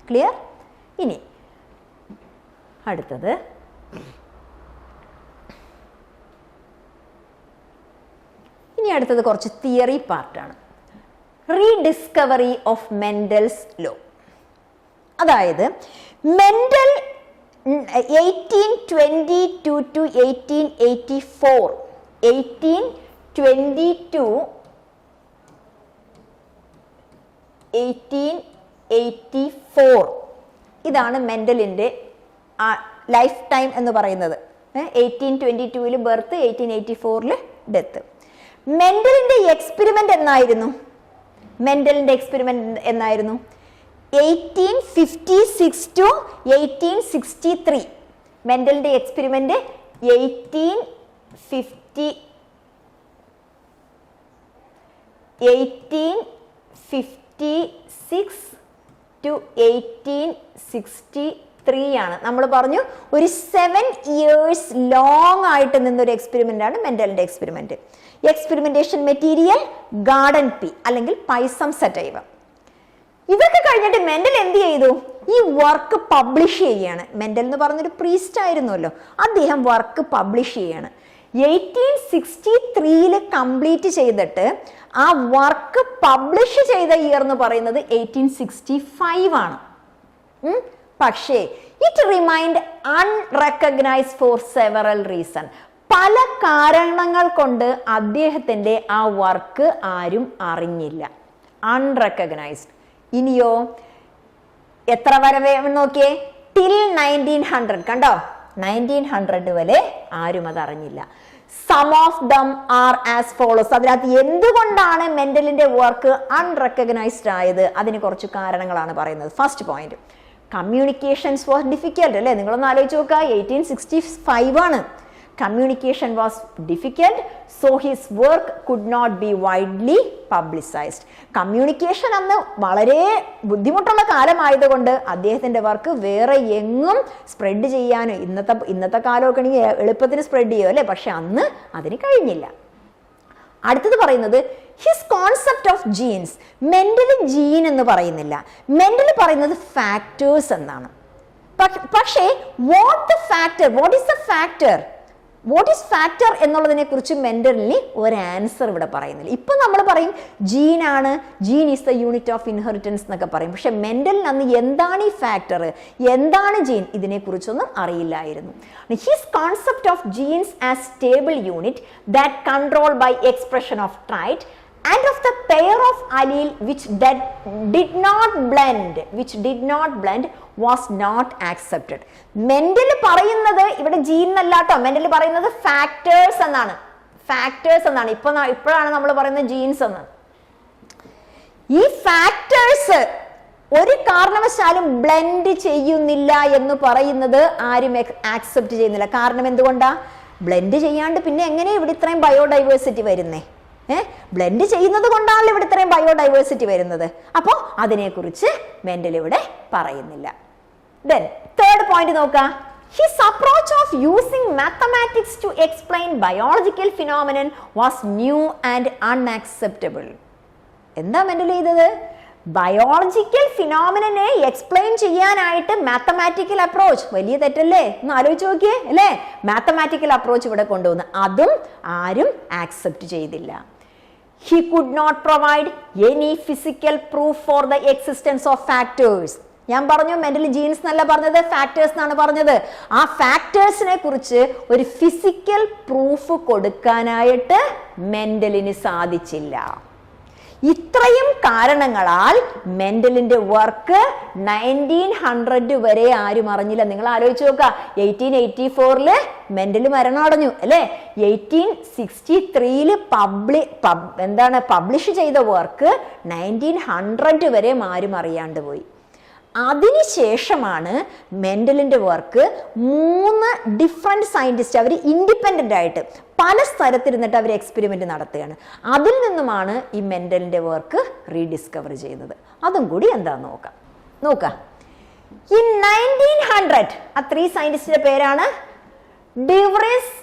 Clear? ഇനി അടുത്തത് കുറച്ച് തിയറി പാർട്ടാണ്. Rediscovery of Mendel's law. അതായത് മെൻഡൽ 1822 to 1884 ഇതാണ് മെൻഡലിന്റെ ലൈഫ് ടൈം എന്ന് പറയുന്നത്. 1822 ബർത്ത്, 1884 ഡെത്ത്. മെൻഡലിന്റെ എക്സ്പെരിമെന്റ് എന്നായിരുന്നു? 1856 to 1863. മെൻഡലിന്റെ എക്സ്പെരിമെന്റ് 1856 to 1863 ആണ്. നമ്മൾ പറഞ്ഞു ഒരു 7 years ലോങ് ആയിട്ട് നിന്നൊരു എക്സ്പെരിമെന്റ് ആണ് മെൻഡലിന്റെ experiment. Experimentation material garden pea അല്ലെങ്കിൽ പൈസം സറ്റൈവ. ഇതൊക്കെ കഴിഞ്ഞിട്ട് മെൻഡൽ എന്ത് ചെയ്തു? ഈ വർക്ക് പബ്ലിഷ് ചെയ്യാണ്. മെൻഡൽ എന്ന് പറഞ്ഞൊരു പ്രീസ്റ്റ് ആയിരുന്നല്ലോ, അദ്ദേഹം വർക്ക് പബ്ലിഷ് ചെയ്യാണ്. 1863 കംപ്ലീറ്റ് ചെയ്തിട്ട് ആ വർക്ക് പബ്ലിഷ് ചെയ്ത ഇയർ എന്ന് പറയുന്നത് 1865 ആണ്. പക്ഷേ it remind unrecognised four several reason. പല കാരണങ്ങൾ കൊണ്ട് അദ്ദേഹത്തിന്റെ ആ വർക്ക് ആരും അറിഞ്ഞില്ല, അൺറെക്കഗ്നൈസ്ഡ്. ഇനിയോ എത്ര വരെ നോക്കിയേ? ടിൽ 1900. കണ്ടോ, 1900 വരെ ആരും അത് അറിഞ്ഞില്ല. Some of them are as follows. അതിനകത്ത് എന്തുകൊണ്ടാണ് മെൻഡലിന്റെ വർക്ക് അൺറെക്കഗ്നൈസ്ഡ് ആയത്? അതിന് കുറച്ച് കാരണങ്ങളാണ് പറയുന്നത്. First point, communications was difficult അല്ലേ. നിങ്ങളൊന്ന് ആലോചിച്ച് നോക്കുക, 1865 ആണ്. Communication was difficult, so his work could not be widely publicized. Communication അന്ന് വളരെ ബുദ്ധിമുട്ടുള്ള കാലമായതുകൊണ്ട് അദ്ദേഹത്തിന്റെ വർക്ക് വേറെ എങ്ങും സ്പ്രെഡ് ചെയ്യാനോ, ഇന്നത്തെ കാലമൊക്കെ ആണെങ്കിൽ എളുപ്പത്തിന് സ്പ്രെഡ് ചെയ്യുമോ അല്ലേ, പക്ഷെ അന്ന് അതിന് കഴിഞ്ഞില്ല. അടുത്തത് പറയുന്നത് his concept of genes. Mendel gene എന്ന് പറയുന്നില്ല, മെന്റൽ പറയുന്നത് ഫാക്ടേഴ്സ് എന്നാണ്. പക്ഷേ വാട്ട് ഈസ് ദ ഫാക്ടർ എന്നുള്ളതിനെ കുറിച്ച് മെന്റലിന് ഒരു ആൻസർ ഇവിടെ പറയുന്നില്ല. ഇപ്പൊ നമ്മൾ പറയും ജീനാണ്, gene is the unit of inheritance എന്നൊക്കെ പറയും. പക്ഷെ മെന്റലിന് അന്ന് എന്താണ് ഈ ഫാക്ടർ, എന്താണ് ജീൻ, ഇതിനെ കുറിച്ചൊന്നും അറിയില്ലായിരുന്നു. His concept of genes as stable unit that control by expression of trait and of the pair of allele which did not blend was not accepted. Mental പറയുന്നത് ഇവിടെ ജീൻ എന്നല്ല കേട്ടോ, മെന്റൽ പറയുന്നത് factors എന്നാണ്. ഇപ്പോഴാണ് നമ്മൾ പറയുന്നത് ജീൻസ് എന്ന്. ഈ ഫാക്ടേഴ്സ് ഒരു കാരണവശാലും ബ്ലെൻഡ് ചെയ്യുന്നില്ല എന്ന് പറയുന്നത് ആരും ആക്സെപ്റ്റ് ചെയ്യുന്നില്ല. കാരണം എന്തുകൊണ്ടാ? ബ്ലെൻഡ് ചെയ്യാണ്ട് പിന്നെ എങ്ങനെ ഇവിടെ ഇത്രയും ബയോഡൈവേഴ്സിറ്റി വരുന്നേ? ബ്ലെൻഡ് ചെയ്യുന്നത് കൊണ്ടാണല്ലോ ഇവിടെ ഇത്രയും ബയോഡൈവേഴ്സിറ്റി വരുന്നത്. അപ്പോൾ അതിനെക്കുറിച്ച് മെന്റൽ ഇവിടെ പറയുന്നില്ല. ദെൻ തേർഡ് പോയിന്റ് നോക്കാം. His approach of using mathematics to explain biological phenomenon was new and unacceptable. എന്താ മെൻഡൽ ചെയ്തത്? ബയോളജിക്കൽ ഫിനോമിനെ എക്സ്പ്ലെയിൻ ചെയ്യാനായിട്ട് മാത്തമാറ്റിക്കൽ അപ്രോച്ച്, വലിയ തെറ്റല്ലേ? ഒന്ന് ആലോചിച്ച് നോക്കിയേ അല്ലേ? മാത്തമാറ്റിക്കൽ അപ്രോച്ച് ഇവിടെ കൊണ്ടുവന്ന് അതും ആരും ആക്സെപ്റ്റ് ചെയ്തില്ല. He could not provide any physical proof for the existence of factors. ഞാൻ പറഞ്ഞു മെന്റൽ ജീൻസ് എന്നല്ല പറഞ്ഞത്, ഫാക്ടേഴ്സ് എന്നാണ് പറഞ്ഞത്. ആ ഫാക്ടേഴ്സിനെ കുറിച്ച് ഒരു ഫിസിക്കൽ പ്രൂഫ് കൊടുക്കാനായിട്ട് മെന്റലിന് സാധിച്ചില്ല. ഇത്രയും കാരണങ്ങളാൽ മെന്റലിന്റെ വർക്ക് 1900 വരെ ആരും അറിഞ്ഞില്ല. നിങ്ങൾ ആലോചിച്ച് നോക്കുക, 1884 മെന്റൽ മരണം അടഞ്ഞു അല്ലെ? 1863 പബ്ലിഷ് ചെയ്ത വർക്ക് 1900 വരെ ആരും അറിയാണ്ട് പോയി. അതിനുശേഷമാണ് മെന്റലിന്റെ വർക്ക് 3 ഡിഫറെന്റ് സയന്റിസ്റ്റ് അവർ ഇൻഡിപെൻഡന്റ് ആയിട്ട് പല സ്ഥലത്തിരുന്നിട്ട് അവർ എക്സ്പെരിമെന്റ് നടത്തുകയാണ്. അതിൽ നിന്നുമാണ് ഈ മെന്റലിന്റെ വർക്ക് റീഡിസ്കവർ ചെയ്യുന്നത്. അതും കൂടി എന്താന്ന് നോക്കാം. ഈ 1900 ആ 3 സയന്റിസ്റ്റിന്റെ പേരാണ് de Vries,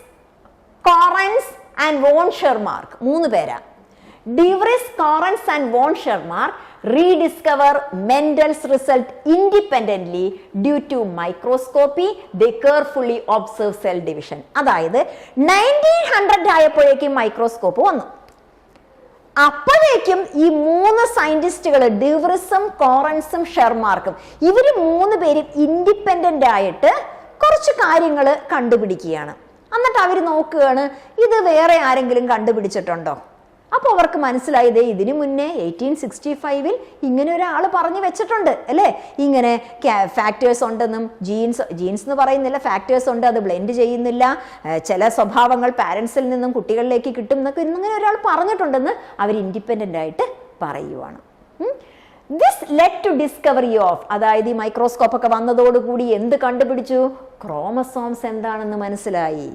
Correns and von Tschermak. 3 പേരാ. De Vries, Correns and von Tschermak rediscover Mendel's result independently due to microscopy. They carefully observe cell division. അതായത് 1900 ആയപ്പോഴേക്കും മൈക്രോസ്കോപ്പ് വന്നു. അപ്പോഴേക്കും ഈ 3 സയന്റിസ്റ്റുകൾ ഡിവ്രിസും കോറൻസും ഷെർമാർക്കും ഇവര് 3 പേരും ഇൻഡിപെൻഡന്റ് ആയിട്ട് കുറച്ച് കാര്യങ്ങൾ കണ്ടുപിടിക്കുകയാണ്. എന്നിട്ട് അവർ നോക്കുകയാണ് ഇത് വേറെ ആരെങ്കിലും കണ്ടുപിടിച്ചിട്ടുണ്ടോ. അപ്പോൾ അവർക്ക് മനസ്സിലായത് ഇതിനു മുന്നേ 1865 ഇങ്ങനെ ഒരാൾ പറഞ്ഞു വെച്ചിട്ടുണ്ട് അല്ലേ, ഇങ്ങനെ ഫാക്ടേഴ്സ് ഉണ്ടെന്നും ജീൻസ് എന്ന് പറയുന്നില്ല, ഫാക്ടേഴ്സ് ഉണ്ട്, അത് ബ്ലെൻഡ് ചെയ്യുന്നില്ല, ചില സ്വഭാവങ്ങൾ പാരൻസിൽ നിന്നും കുട്ടികളിലേക്ക് കിട്ടും എന്നൊക്കെ ഇങ്ങനെ ഒരാൾ പറഞ്ഞിട്ടുണ്ടെന്ന് അവർ ഇൻഡിപെൻഡന്റ് ആയിട്ട് പറയുവാണ്. This led to discovery of, അതായത് ഈ മൈക്രോസ്കോപ്പ് ഒക്കെ വന്നതോടുകൂടി എന്ത് കണ്ടുപിടിച്ചു? ക്രോമസോംസ് എന്താണെന്ന് മനസ്സിലായി.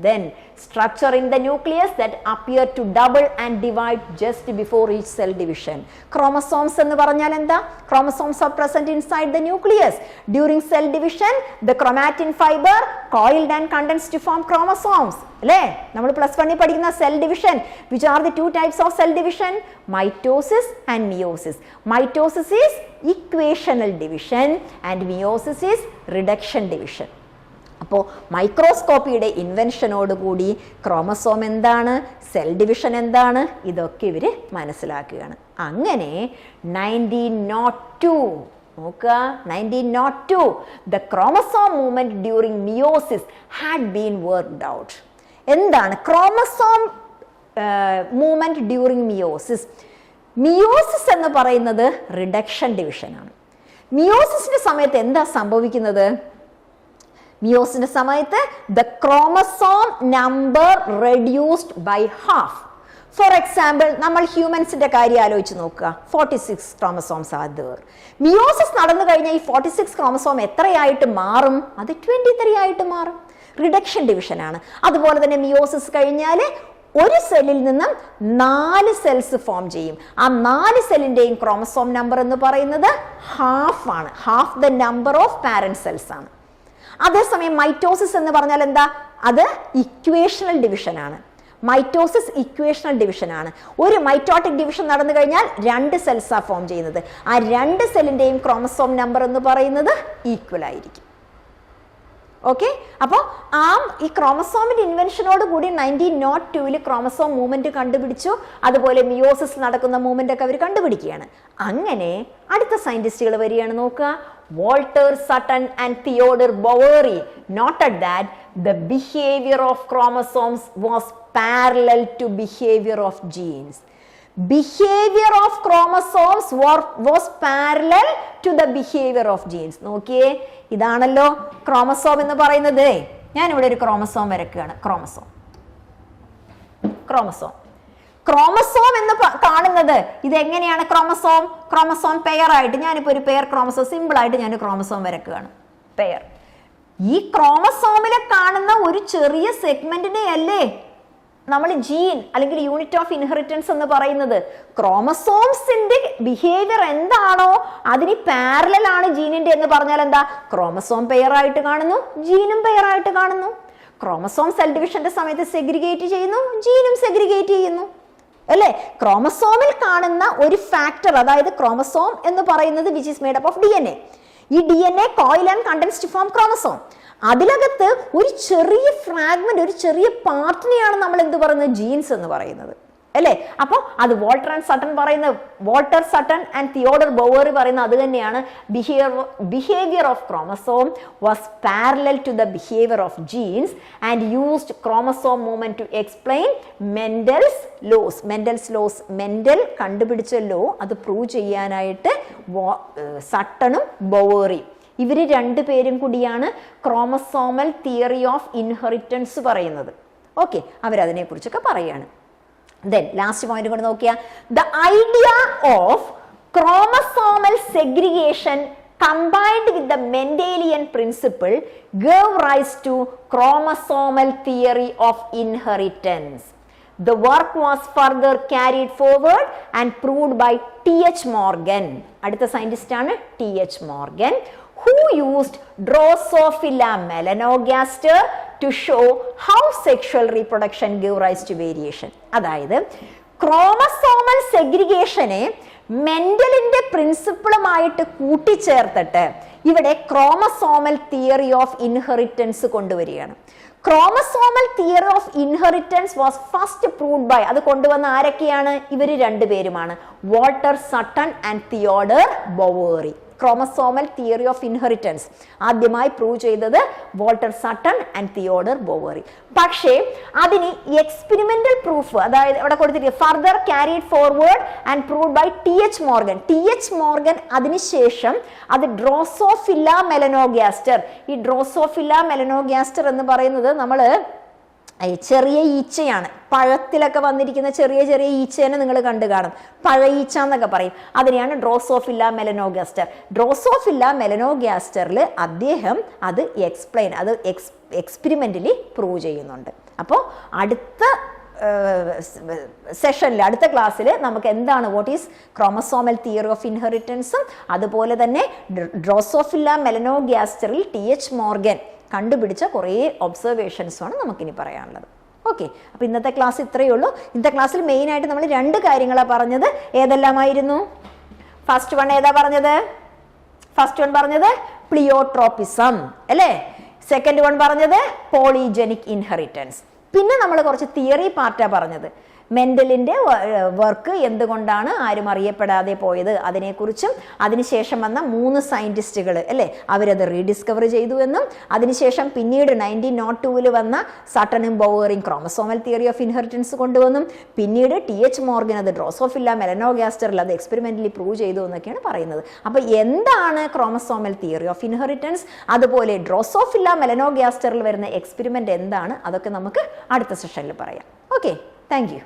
Then structure in the nucleus that appear to double and divide just before each cell division. Chromosomes എന്ന് പറഞ്ഞാൽ എന്താ? Chromosomes are present inside the nucleus. During cell division, the chromatin fiber coiled and condensed to form chromosomes. അല്ലേ? നമ്മൾ +1 പഠിക്കുന്ന cell division, which are the 2 types of cell division, mitosis and meiosis. Mitosis is equational division and meiosis is reduction division. അപ്പോൾ മൈക്രോസ്കോപ്പിയുടെ ഇൻവെൻഷനോടുകൂടി chromosome എന്താണ്, cell division എന്താണ്, ഇതൊക്കെ ഇവർ മനസ്സിലാക്കുകയാണ്. അങ്ങനെ 1902 നോക്കുക, 1902 the chromosome movement during meiosis had been worked out. എന്താണ് chromosome movement during meiosis? Meiosis എന്ന് പറയുന്നത് റിഡക്ഷൻ ഡിവിഷനാണ്. മിയോസിസിന്റെ സമയത്ത് എന്താ സംഭവിക്കുന്നത്? മിയോസിന്റെ സമയത്ത് the chromosome number reduced by half. For example നമ്മൾ ഹ്യൂമൻസിന്റെ കാര്യം ആലോചിച്ച് നോക്കുക. 46 ക്രോമസോംസ് ആർ ദേർ. മിയോസിസ് നടന്നു കഴിഞ്ഞാൽ ഈ 46 ക്രോമസോം എത്രയായിട്ട് മാറും? അത് 23 ആയിട്ട് മാറും. റിഡക്ഷൻ ഡിവിഷനാണ്. അതുപോലെ തന്നെ മിയോസിസ് കഴിഞ്ഞാൽ ഒരു സെല്ലിൽ നിന്നും 4 സെൽസ് ഫോം ചെയ്യും. ആ 4 സെല്ലിന്റെയും ക്രോമസോം നമ്പർ എന്ന് പറയുന്നത് ഹാഫ് ആണ്. Half the number of parent cells ആണ്. അതേസമയം മൈറ്റോസിസ് എന്ന് പറഞ്ഞാൽ എന്താ? അത് ഇക്വേഷണൽ ഡിവിഷൻ ആണ്. മൈറ്റോസിസ് ഇക്വേഷണൽ ഡിവിഷൻ ആണ്. ഒരു മൈറ്റോട്ടിക് ഡിവിഷൻ നടന്നു കഴിഞ്ഞാൽ 2 സെൽസാ ഫോം ചെയ്യുന്നത്. ആ 2 സെല്ലിന്റെയും ക്രോമസോം നമ്പർ എന്ന് പറയുന്നത് ഈക്വൽ ആയിരിക്കും. ഓക്കെ, അപ്പോൾ ഈ ക്രോമസോമിന്റെ ഇൻവെൻഷനോട് കൂടി 1902 ക്രോമസോം മൂവ്മെന്റ് കണ്ടുപിടിച്ചു. അതുപോലെ മിയോസിസ് നടക്കുന്ന മൂവ്മെന്റ് ഒക്കെ അവർ കണ്ടുപിടിക്കുകയാണ്. അങ്ങനെ അടുത്ത സയന്റിസ്റ്റുകൾ വരികയാണ്. നോക്കുക, Walter Sutton and Theodore Boveri noted that the behavior of chromosomes was parallel to behavior of genes. Behavior of chromosomes was parallel to the behavior of genes. നോക്കിയേ, ഇതാണല്ലോ ക്രോമസോം എന്ന് പറയുന്നത്. ഞാനിവിടെ ഒരു ക്രോമസോം വരയ്ക്കുകയാണ്. ക്രോമസോം എന്ന് കാണുന്നത് ഇതെങ്ങനെയാണ്? ക്രോമസോം പെയർ ആയിട്ട് ഞാനിപ്പോൾ ഒരു പെയർ ക്രോമസോം സിമ്പിൾ ആയിട്ട് ഞാൻ ക്രോമസോം വരക്കുകയാണ്. പെയർ. ഈ ക്രോമസോമിലെ കാണുന്ന ഒരു ചെറിയ സെഗ്മെന്റിനെ അല്ലേ നമ്മൾ ജീൻ അല്ലെങ്കിൽ യൂണിറ്റ് ഓഫ് ഇൻഹെറിറ്റൻസ് എന്ന് പറയുന്നത് ക്രോമസോംസിന്റെ ബിഹേവിയർ എന്താണോ അതിന് പാരലൽ ആണ് ജീനിന്റെ എന്ന് പറഞ്ഞാൽ എന്താ? ക്രോമസോം പെയർ ആയിട്ട് കാണുന്നു, ജീനും പെയർ ആയിട്ട് കാണുന്നു. ക്രോമസോം സെൽ ഡിവിഷന്റെ സമയത്ത് സെഗ്രിഗേറ്റ് ചെയ്യുന്നു, ജീനും സെഗ്രിഗേറ്റ് ചെയ്യുന്നു, അല്ലേ? ക്രോമസോമിൽ കാണുന്ന ഒരു ഫാക്ടർ, അതായത് ക്രോമസോം എന്ന് പറയുന്നത് which is made up of DNA. ഈ DNA coil and condense to form chromosome. അതിലകത്ത് ഒരു ചെറിയ ഫ്രാഗ്മെന്റ്, ഒരു ചെറിയ പാർട്ടിനെയാണ് നമ്മൾ എന്ത് പറയുന്നത്? ജീൻസ് എന്ന് പറയുന്നത്, അല്ലേ? അപ്പോൾ അത് Walter Sutton and Theodor Boveri പറയുന്ന അത് തന്നെയാണ്. Behaviour of chromosome was parallel to the behaviour of genes and used chromosome movement to explain Mendel's laws. Mendel കണ്ടുപിടിച്ച ലോ അത് പ്രൂവ് ചെയ്യാനായിട്ട് സട്ടണും ബൗവറിയും ഇവര് രണ്ടുപേരും കൂടിയാണ് ക്രോമസോമൽ തിയറി ഓഫ് ഇൻഹെറിറ്റൻസ് പറയുന്നത്. ഓക്കെ, അവരതിനെ കുറിച്ചൊക്കെ പറയാണ്. Then last point കൂടെ നോക്കിയാ, the idea of chromosomal segregation combined with the Mendelian principle gave rise to chromosomal theory of inheritance. The work was further carried forward and proved by T.H. Morgan. അടുത്ത scientist ആണ് T.H. Morgan, who used Drosophila melanogaster to show how sexual reproduction gave rise to variation. അതായത് chromosomal സെഗ്രിഗേഷനെ മെൻഡലിന്റെ പ്രിൻസിപ്പിളുമായിട്ട് കൂട്ടിച്ചേർത്തിട്ട് ഇവിടെ chromosomal theory of inheritance കൊണ്ടുവരികയാണ്. Chromosomal theory of inheritance was first proved by, അത് കൊണ്ടുവന്ന ആരൊക്കെയാണ്? ഇവര് രണ്ടുപേരുമാണ്, Walter Sutton and Theodor Boveri. Chromosomal theory of inheritance ആദ്യമായി പ്രൂവ് ചെയ്തത് Walter Sutton and Theodor Boveri. പക്ഷേ അതിന് എക്സ്പെരിമെന്റൽ പ്രൂഫ്, അതായത് ഇവിടെ കൊടുത്തിരിക്കുക further carried forward and proved by T.H. Morgan. അതിനുശേഷം അത് ഡ്രോസോഫില്ല മെലനോഗാസ്റ്റർ. ഈ ഡ്രോസോഫില്ല മെലനോഗാസ്റ്റർ എന്ന് പറയുന്നത് നമ്മൾ ചെറിയ ഈച്ചയാണ്, പഴത്തിലൊക്കെ വന്നിരിക്കുന്ന ചെറിയ ചെറിയ ഈച്ചേനെ നിങ്ങൾ കണ്ടു കാണും, പഴ ഈച്ച എന്നൊക്കെ പറയും. അതിനെയാണ് ഡ്രോസോഫില്ല മെലനോഗാസ്റ്ററിൽ അദ്ദേഹം അത് എക്സ്പെരിമെന്റലി പ്രൂവ് ചെയ്യുന്നുണ്ട്. അപ്പോൾ അടുത്ത സെഷനിൽ, അടുത്ത ക്ലാസ്സിൽ നമുക്ക് എന്താണ് what is chromosomal theory of ഇൻഹെറിറ്റൻസും അതുപോലെ തന്നെ ഡ്രോസോഫില്ല മെലനോഗാസ്റ്ററിൽ T.H. മോർഗൻ കണ്ടുപിടിച്ച കുറേ ഒബ്സർവേഷൻസുമാണ് നമുക്കിനി പറയാനുള്ളത്. ഓക്കെ, അപ്പോൾ ഇന്നത്തെ ക്ലാസ് ഇത്രയേ ഉള്ളൂ. ഇന്നത്തെ ക്ലാസ്സിൽ മെയിനായിട്ട് നമ്മൾ രണ്ട് കാര്യങ്ങളാണ് പറഞ്ഞത്. ഏതെല്ലാമായിരുന്നു? ഫസ്റ്റ് വൺ ഏതാ പറഞ്ഞത്? പ്ലിയോട്രോപ്പിസം, അല്ലേ? സെക്കൻഡ് വൺ പറഞ്ഞത് പോളിജനിക് ഇൻഹെറിറ്റൻസ്. പിന്നെ നമ്മൾ കുറച്ച് തിയറി പാർട്ടാ പറഞ്ഞത്. മെൻഡലിന്റെ വർക്ക് എന്തുകൊണ്ടാണ് ആരും അറിയപ്പെടാതെ പോയത് അതിനെക്കുറിച്ചും, അതിനുശേഷം വന്ന 3 സയന്റിസ്റ്റുകൾ, അല്ലേ, അവരത് റീഡിസ്കവർ ചെയ്തു എന്നും, അതിനുശേഷം പിന്നീട് 1902 വന്ന സട്ടണും ബൗവറിയും ക്രോമസോമൽ തിയറി ഓഫ് ഇൻഹെറിറ്റൻസ് കൊണ്ടുവന്നും, പിന്നീട് T.H. മോർഗൻ അത് ഡ്രോസോഫില്ല മെലനോഗാസ്റ്ററിൽ അത് എക്സ്പെരിമെന്റലി പ്രൂവ് ചെയ്തു എന്നൊക്കെയാണ് പറയുന്നത്. അപ്പോൾ എന്താണ് ക്രോമസോമൽ തിയറി ഓഫ് ഇൻഹെറിറ്റൻസ്, അതുപോലെ ഡ്രോസോഫില്ല മെലനോഗാസ്റ്ററിൽ വരുന്ന എക്സ്പെരിമെന്റ് എന്താണ്, അതൊക്കെ നമുക്ക് അടുത്ത സെഷനിൽ പറയാം. Okay, thank you.